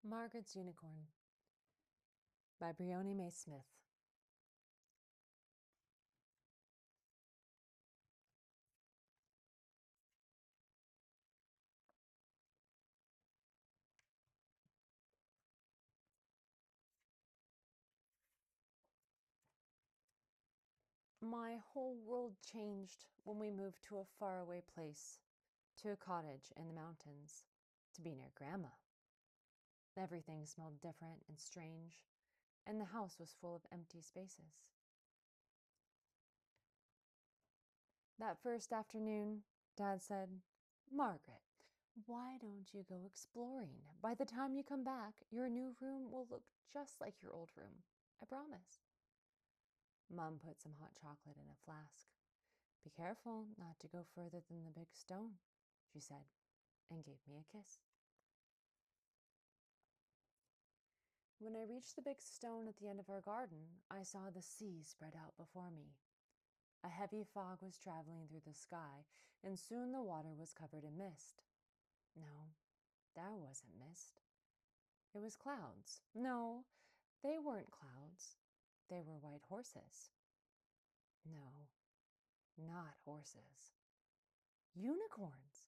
Margaret's Unicorn by Briony Smith. My whole world changed when we moved to a faraway place, to a cottage in the mountains, to be near Grandma. Everything smelled different and strange, and the house was full of empty spaces. That first afternoon, Dad said, "Margaret, why don't you go exploring? By the time you come back, your new room will look just like your old room. I promise." Mom put some hot chocolate in a flask. "Be careful not to go further than the big stone," she said, and gave me a kiss. When I reached the big stone at the end of our garden, I saw the sea spread out before me. A heavy fog was traveling through the sky, and soon the water was covered in mist. No, that wasn't mist. It was clouds. No, they weren't clouds. They were white horses. No, not horses. Unicorns!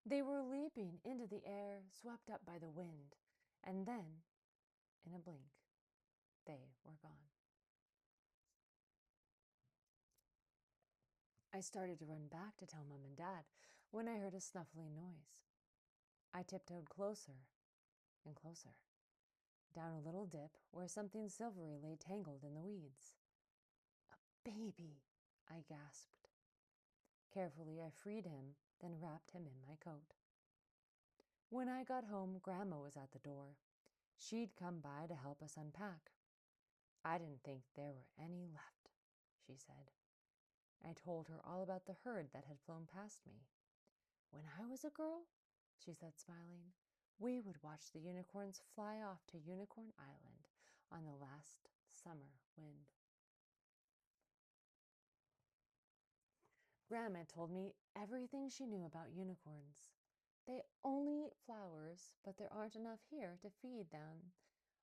They were leaping into the air, swept up by the wind, and then, in a blink, they were gone. I started to run back to tell Mom and Dad when I heard a snuffling noise. I tiptoed closer and closer, down a little dip where something silvery lay tangled in the weeds. "A baby!" I gasped. Carefully, I freed him, then wrapped him in my coat. When I got home, Grandma was at the door. She'd come by to help us unpack. "I didn't think there were any left," she said. I told her all about the herd that had flown past me. "When I was a girl," she said, smiling, "we would watch the unicorns fly off to Unicorn Island on the last summer wind." Grandma told me everything she knew about unicorns. They only eat flowers, but there aren't enough here to feed them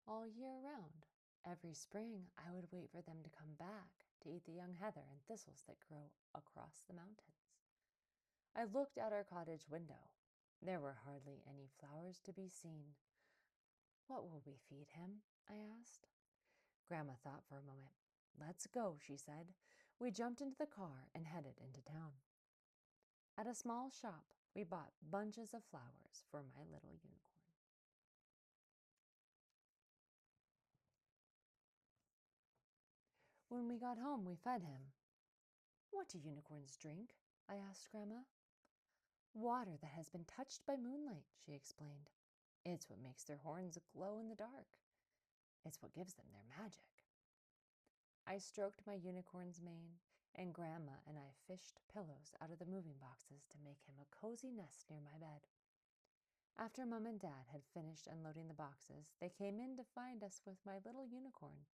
all year round. Every spring, I would wait for them to come back to eat the young heather and thistles that grow across the mountains. I looked out our cottage window. There were hardly any flowers to be seen. "What will we feed him?" I asked. Grandma thought for a moment. "Let's go," she said. We jumped into the car and headed into town. At a small shop, we bought bunches of flowers for my little unicorn. When we got home, we fed him. "What do unicorns drink?" I asked Grandma. "Water that has been touched by moonlight," she explained. "It's what makes their horns glow in the dark. It's what gives them their magic." I stroked my unicorn's mane, and Grandma and I fished pillows out of the moving boxes to make him a cozy nest near my bed. After Mom and Dad had finished unloading the boxes, they came in to find us with my little unicorn.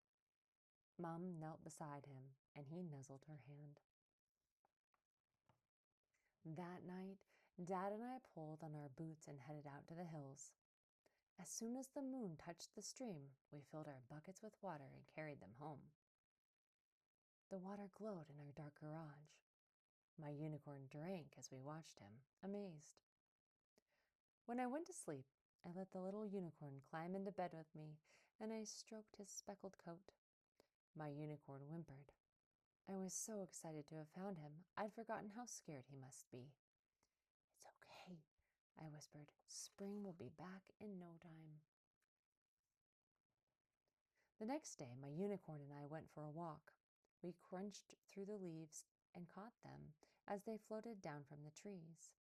Mom knelt beside him, and he nuzzled her hand. That night, Dad and I pulled on our boots and headed out to the hills. As soon as the moon touched the stream, we filled our buckets with water and carried them home. The water glowed in our dark garage. My unicorn drank as we watched him, amazed. When I went to sleep, I let the little unicorn climb into bed with me, and I stroked his speckled coat. My unicorn whimpered. I was so excited to have found him, I'd forgotten how scared he must be. "It's okay," I whispered. "Spring will be back in no time." The next day, my unicorn and I went for a walk. We crunched through the leaves and caught them as they floated down from the trees.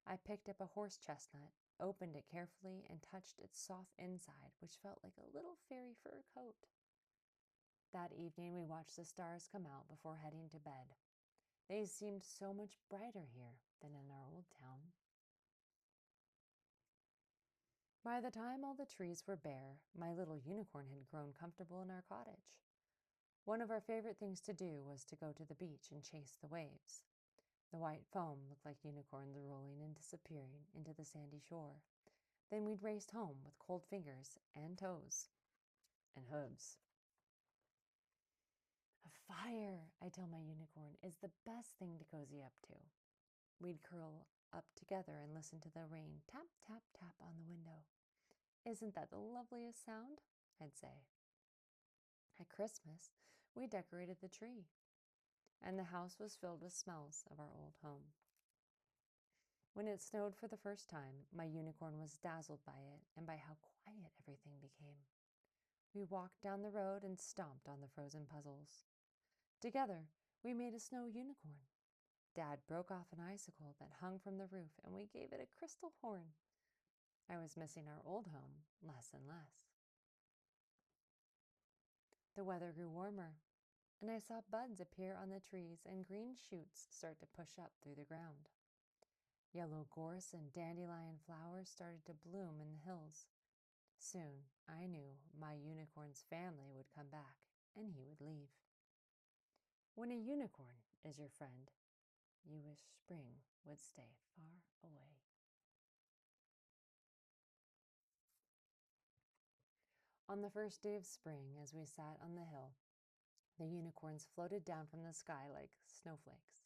I picked up a horse chestnut, opened it carefully, and touched its soft inside, which felt like a little fairy fur coat. That evening, we watched the stars come out before heading to bed. They seemed so much brighter here than in our old town. By the time all the trees were bare, my little unicorn had grown comfortable in our cottage. One of our favorite things to do was to go to the beach and chase the waves. The white foam looked like unicorns rolling and disappearing into the sandy shore. Then we'd raced home with cold fingers and toes and hooves. A fire, I tell my unicorn, is the best thing to cozy up to. We'd curl up together and listen to the rain tap, tap, tap on the window. Isn't that the loveliest sound? I'd say. At Christmas, we decorated the tree, and the house was filled with smells of our old home. When it snowed for the first time, my unicorn was dazzled by it and by how quiet everything became. We walked down the road and stomped on the frozen puzzles. Together, we made a snow unicorn. Dad broke off an icicle that hung from the roof, and we gave it a crystal horn. I was missing our old home less and less. The weather grew warmer, and I saw buds appear on the trees and green shoots start to push up through the ground. Yellow gorse and dandelion flowers started to bloom in the hills. Soon, I knew my unicorn's family would come back, and he would leave. When a unicorn is your friend, you wish spring would stay far away. On the first day of spring, as we sat on the hill, the unicorns floated down from the sky like snowflakes.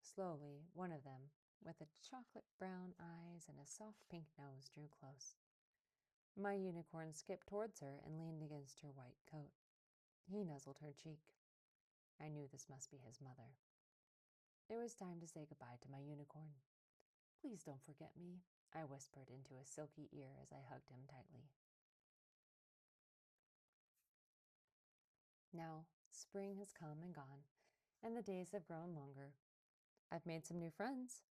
Slowly, one of them, with a chocolate brown eyes and a soft pink nose, drew close. My unicorn skipped towards her and leaned against her white coat. He nuzzled her cheek. I knew this must be his mother. It was time to say goodbye to my unicorn. Please don't forget me, I whispered into his silky ear as I hugged him tightly. Now, spring has come and gone, and the days have grown longer. I've made some new friends,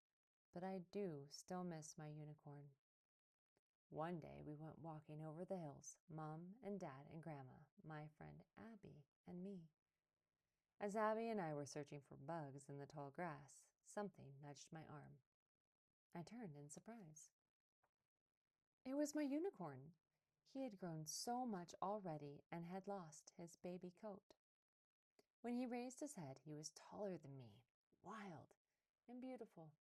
but I do still miss my unicorn. One day we went walking over the hills, Mom and Dad and Grandma, my friend Abby, and me. As Abby and I were searching for bugs in the tall grass, something nudged my arm. I turned in surprise. It was my unicorn. He had grown so much already and had lost his baby coat. When he raised his head, he was taller than me, wild and beautiful.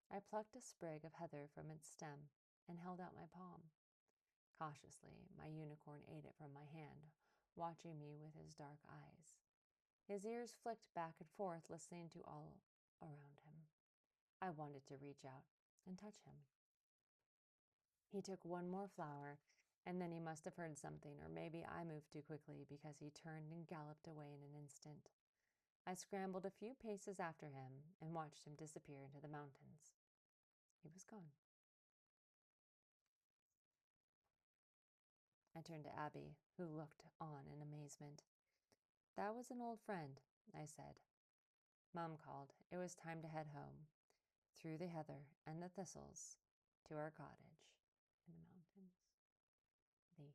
I plucked a sprig of heather from its stem and held out my palm. Cautiously, my unicorn ate it from my hand, watching me with his dark eyes. His ears flicked back and forth, listening to all around him. I wanted to reach out and touch him. He took one more flower, and then he must have heard something, or maybe I moved too quickly because he turned and galloped away in an instant. I scrambled a few paces after him and watched him disappear into the mountains. He was gone. I turned to Abby, who looked on in amazement. That was an old friend, I said. Mom called. It was time to head home, through the heather and the thistles, to our cottage in the mountains. The